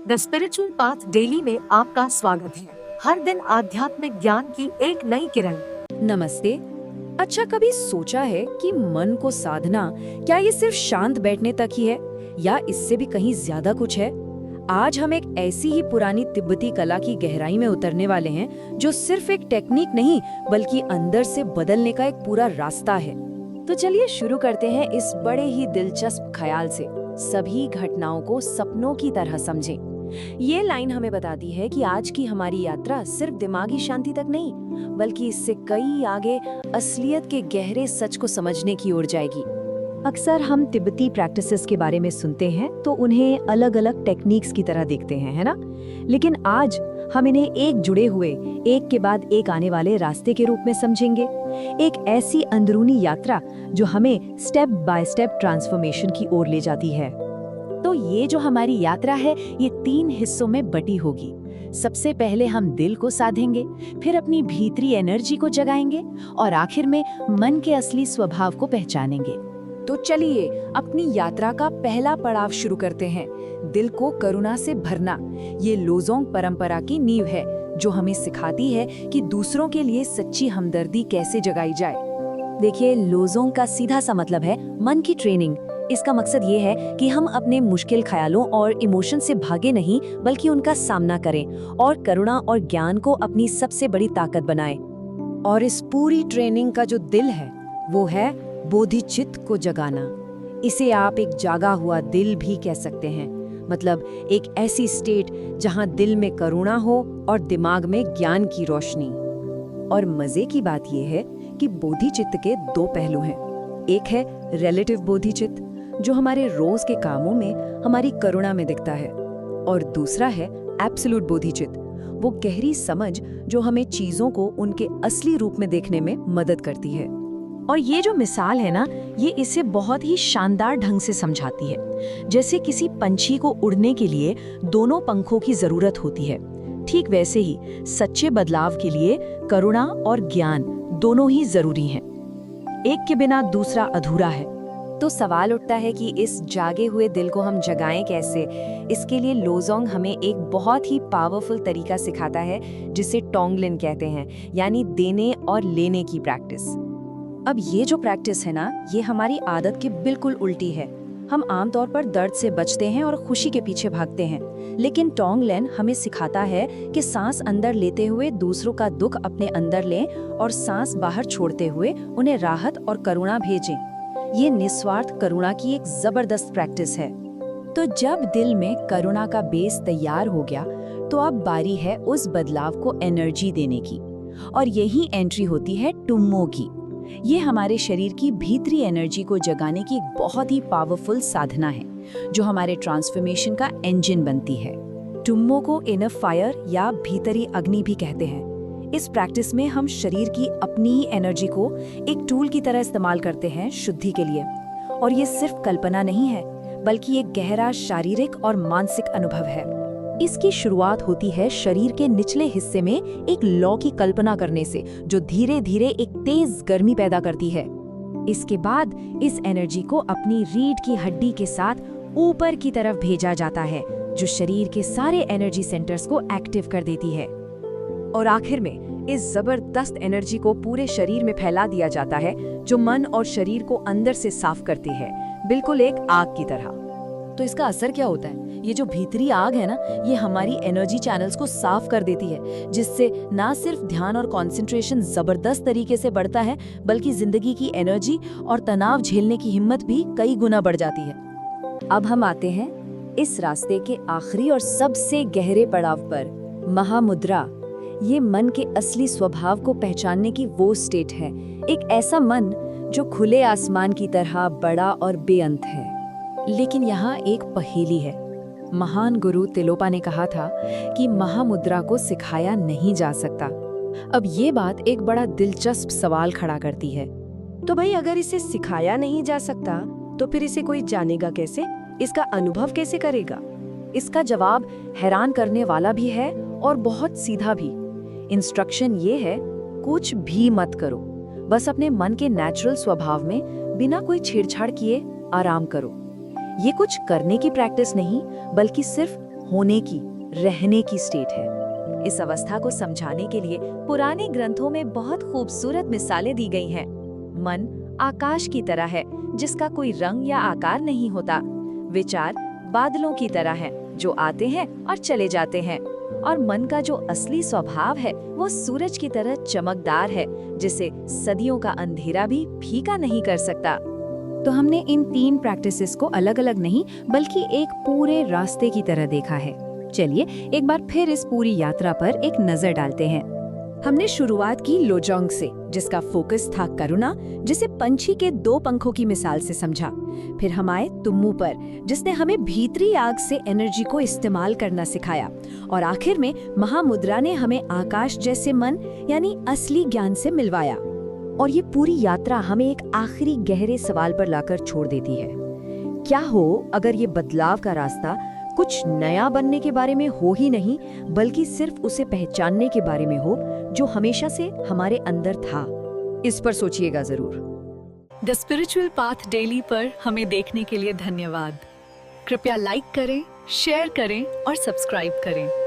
The spiritual path daily में आपका स्वागत है। हर दिन आध्यात्मिक ज्ञान की एक नई किरण। नमस्ते। अच्छा, कभी सोचा है कि मन को साधना क्या ये सिर्फ शांत बैठने तक ही है या इससे भी कहीं ज्यादा कुछ है? आज हम एक ऐसी ही पुरानी तिब्बती कला की गहराई में उतरने वाले हैं जो सिर्फ एक टेक्निक नहीं बल्कि अंदर से बदलने का एक पूरा रास्ता है। तो चलिए शुरू करते हैं इस बड़े ही दिलचस्प ख्याल से। सभी घटनाओं को सपनों की तरह समझें। ये लाइन हमें बताती है कि आज की हमारी यात्रा सिर्फ दिमागी शांति तक नहीं बल्कि इससे कई आगे असलियत के गहरे सच को समझने की ओर जाएगी। अक्सर हम तिब्बती प्रैक्टिसेस के बारे में सुनते हैं तो उन्हें अलग अलग टेक्निक्स की तरह देखते हैं, है ना? लेकिन आज हम इन्हें एक जुड़े हुए, एक के बाद एक आने वाले रास्ते के रूप में समझेंगे। एक ऐसी अंदरूनी यात्रा जो हमें स्टेप बाय स्टेप ट्रांसफॉर्मेशन की ओर ले जाती है। तो ये जो हमारी यात्रा है ये 3 हिस्सों में बटी होगी। सबसे पहले हम दिल को साधेंगे, फिर अपनी भीतरी एनर्जी को जगाएंगे और आखिर में मन के असली स्वभाव को पहचानेंगे। तो चलिए अपनी यात्रा का पहला पड़ाव शुरू करते हैं, दिल को करुणा से भरना। ये लोजोंग परंपरा की नींव है जो हमें सिखाती है कि दूसरों के लिए सच्ची हमदर्दी कैसे जगाई जाए। देखिए, लोजोंग का सीधा सा मतलब है मन की ट्रेनिंग। इसका मकसद ये है कि हम अपने मुश्किल ख्यालों और इमोशन से भागे नहीं बल्कि उनका सामना करें और करुणा और ज्ञान को अपनी सबसे बड़ी ताकत बनाएं। और इस पूरी ट्रेनिंग का जो दिल है वो है बोधिचित्त को जगाना। इसे आप एक जागा हुआ दिल भी कह सकते हैं। मतलब एक ऐसी स्टेट जहां दिल में करुणा हो और दिमाग में ज्ञान की रोशनी। और मजे की बात यह है कि बोधिचित्त के 2 पहलू हैं। एक है रिलेटिव बोधिचित्त जो हमारे रोज के कामों में हमारी करुणा में दिखता है, और दूसरा है एब्सोल्यूट बोधिचित्त, वो गहरी समझ जो हमें चीजों को उनके असली रूप में देखने में मदद करती है। और ये जो मिसाल है ना, ये इसे बहुत ही शानदार ढंग से समझाती है। जैसे किसी पंछी को उड़ने के लिए दोनों पंखों की जरूरत होती है, ठीक वैसे ही सच्चे बदलाव के लिए करुणा और ज्ञान दोनों ही जरूरी हैं। एक के बिना दूसरा अधूरा है। तो सवाल उठता है कि इस जागे हुए दिल को हम जगाएं कैसे? इसके लिए लोजोंग हमें एक बहुत ही पावरफुल तरीका सिखाता है जिसे टोंगलिन कहते हैं, यानी देने और लेने की प्रैक्टिस। अब ये जो प्रैक्टिस है ना, ये हमारी आदत के बिल्कुल उल्टी है। हम आमतौर पर दर्द से बचते हैं और खुशी के पीछे भागते हैं, लेकिन टोंगलिन हमें सिखाता है कि सांस अंदर लेते हुए दूसरों का दुख अपने अंदर लें और सांस बाहर छोड़ते हुए उन्हें राहत और करुणा भेजें। ये निस्वार्थ करुणा की एक जबरदस्त प्रैक्टिस है। तो जब दिल में करुणा का बेस तैयार हो गया तो अब बारी है उस बदलाव को एनर्जी देने की, और यही एंट्री होती है टुम्मो की। ये हमारे शरीर की भीतरी एनर्जी को जगाने की एक बहुत ही पावरफुल साधना है जो हमारे ट्रांसफॉर्मेशन का इंजन बनती है। टुम्मो को इनर फायर या भीतरी अग्नि भी कहते हैं। इस प्रैक्टिस में हम शरीर की अपनी ही एनर्जी को एक टूल की तरह इस्तेमाल करते हैं शुद्धि के लिए। और ये सिर्फ कल्पना नहीं है बल्कि एक गहरा शारीरिक और मानसिक अनुभव है। इसकी शुरुआत होती है शरीर के निचले हिस्से में एक लौ की कल्पना करने से, जो धीरे धीरे एक तेज गर्मी पैदा करती है। इसके बाद इस एनर्जी को अपनी रीढ़ की हड्डी के साथ ऊपर की तरफ भेजा जाता है, जो शरीर के सारे एनर्जी सेंटर्स को एक्टिव कर देती है। और आखिर में इस जबरदस्त एनर्जी को पूरे शरीर में फैला दिया जाता है, जो मन और शरीर को अंदर से साफ करती है, बिल्कुल एक आग की तरह। तो इसका असर क्या होता है? ये जो भीतरी आग है ना, ये हमारी एनर्जी चैनल्स को साफ कर देती है, जिससे ना सिर्फ ध्यान और कंसंट्रेशन जबरदस्त तरीके से बढ़ता है बल्कि जिंदगी की एनर्जी और तनाव झेलने की हिम्मत भी कई गुना बढ़ जाती है। अब हम आते हैं इस रास्ते के आखिरी और सबसे गहरे पड़ाव पर, महामुद्रा। ये मन के असली स्वभाव को पहचानने की वो स्टेट है, एक ऐसा मन जो खुले आसमान की तरह बड़ा और बेअंत है। लेकिन यहाँ एक पहेली है। महान गुरु तिलोपा ने कहा था कि महामुद्रा को सिखाया नहीं जा सकता। अब ये बात एक बड़ा दिलचस्प सवाल खड़ा करती है। तो भाई, अगर इसे सिखाया नहीं जा सकता तो फिर इसे कोई जानेगा कैसे? इसका अनुभव कैसे करेगा? इसका जवाब हैरान करने वाला भी है और बहुत सीधा भी। इंस्ट्रक्शन ये है, कुछ भी मत करो, बस अपने मन के नेचुरल स्वभाव में बिना कोई छेड़छाड़ किए आराम करो। ये कुछ करने की प्रैक्टिस नहीं बल्कि सिर्फ होने की, रहने की स्टेट है। इस अवस्था को समझाने के लिए पुराने ग्रंथों में बहुत खूबसूरत मिसालें दी गई हैं। मन आकाश की तरह है, जिसका कोई रंग या आकार नहीं होता। विचार बादलों की तरह हैं, जो आते हैं और चले जाते हैं। और मन का जो असली स्वभाव है वो सूरज की तरह चमकदार है, जिसे सदियों का अंधेरा भी फीका नहीं कर सकता। तो हमने इन 3 प्रैक्टिसेस को अलग अलग नहीं बल्कि एक पूरे रास्ते की तरह देखा है। चलिए एक बार फिर इस पूरी यात्रा पर एक नजर डालते हैं। हमने शुरुआत की लोजोंग से, जिसका फोकस था करुणा, जिसे पंछी के 2 पंखों की मिसाल से समझा। फिर हम आए तुम्मू पर, जिसने हमें भीतरी आग से एनर्जी को इस्तेमाल करना सिखाया। और आखिर में महामुद्रा ने हमें आकाश जैसे मन यानी असली ज्ञान से मिलवाया। और ये पूरी यात्रा हमें एक आखिरी गहरे सवाल पर लाकर छोड़ देती है। क्या हो अगर ये बदलाव का रास्ता कुछ नया बनने के बारे में हो ही नहीं, बल्कि सिर्फ उसे पहचानने के बारे में हो जो हमेशा से हमारे अंदर था। इस पर सोचिएगा जरूर। द स्पिरिचुअल पाथ डेली पर हमें देखने के लिए धन्यवाद। कृपया लाइक करें, शेयर करें और सब्सक्राइब करें।